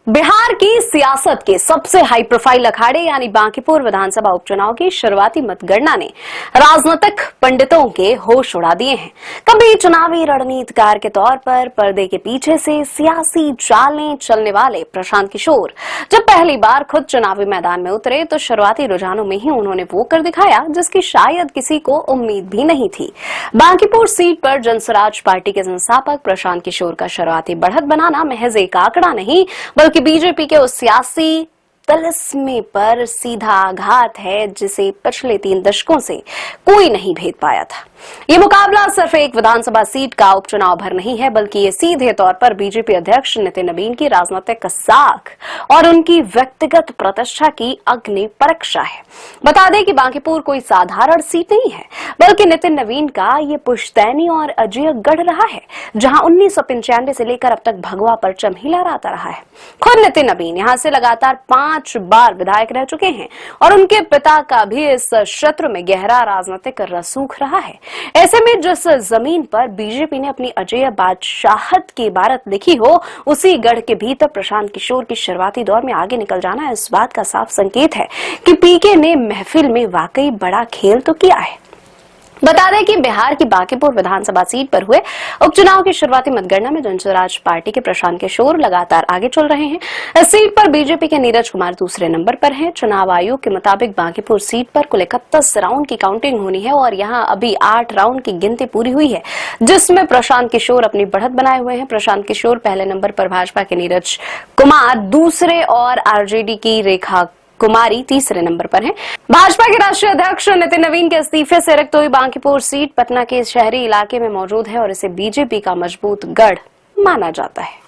बिहार की सियासत के सबसे हाई प्रोफाइल अखाड़े यानी बांकीपुर विधानसभा उपचुनाव की शुरुआती मतगणना ने राजनीतिक पंडितों के होश उड़ा दिए हैं। कभी चुनावी रणनीतिकार के तौर पर पर्दे के पीछे से सियासी चालें चलने वाले प्रशांत किशोर जब पहली बार खुद चुनावी मैदान में उतरे तो शुरुआती रुझानों में ही उन्होंने वो कर दिखाया जिसकी शायद किसी को उम्मीद भी नहीं थी। बांकीपुर सीट पर जनसुराज पार्टी के संस्थापक प्रशांत किशोर का शुरुआती बढ़त बनाना महज एक आंकड़ा नहीं बल्कि बीजेपी के उस सियासी तलस्मे पर सीधा आघात है जिसे पिछले 3 दशकों से कोई नहीं भेद पाया था। ये मुकाबला सिर्फ एक विधानसभा सीट का उपचुनाव भर नहीं है बल्कि ये सीधे तौर पर बीजेपी अध्यक्ष नितिन नवीन की राजनीतिक साख और उनकी व्यक्तिगत प्रतिष्ठा की अग्नि परीक्षा है। बता दें कि बांकीपुर कोई साधारण सीट नहीं है बल्कि नितिन नवीन का ये पुश्तैनी और अजय गढ़ रहा है जहां 1995 से लेकर अब तक भगवा परचम ही लहराता रहा है। खुद नितिन नवीन यहां से लगातार 5 बार विधायक रह चुके हैं और उनके पिता का भी इस क्षेत्र में गहरा राजनीतिक रसूख रहा है। ऐसे में जिस जमीन पर बीजेपी ने अपनी अजेय बादशाहत की इबारत लिखी हो उसी गढ़ के भीतर प्रशांत किशोर की शुरुआती दौर में आगे निकल जाना इस बात का साफ संकेत है कि पीके ने महफिल में वाकई बड़ा खेल तो किया है। बता दें कि बिहार की बांकीपुर विधानसभा सीट पर हुए उपचुनाव की शुरुआती मतगणना में जनसुराज पार्टी के प्रशांत किशोर लगातार आगे चल रहे हैं। इस सीट पर बीजेपी के नीरज कुमार दूसरे नंबर पर हैं। चुनाव आयोग के मुताबिक बांकीपुर सीट पर कुल 31 राउंड की काउंटिंग होनी है और यहां अभी 8 राउंड की गिनती पूरी हुई है जिसमें प्रशांत किशोर अपनी बढ़त बनाए हुए हैं। प्रशांत किशोर पहले नंबर पर भाजपा के नीरज कुमार दूसरे और आरजेडी की रेखा कुमारी तीसरे नंबर पर हैं। भाजपा के राष्ट्रीय अध्यक्ष नितिन नवीन के इस्तीफे से रिक्त हुई बांकीपुर सीट पटना के शहरी इलाके में मौजूद है और इसे बीजेपी का मजबूत गढ़ माना जाता है।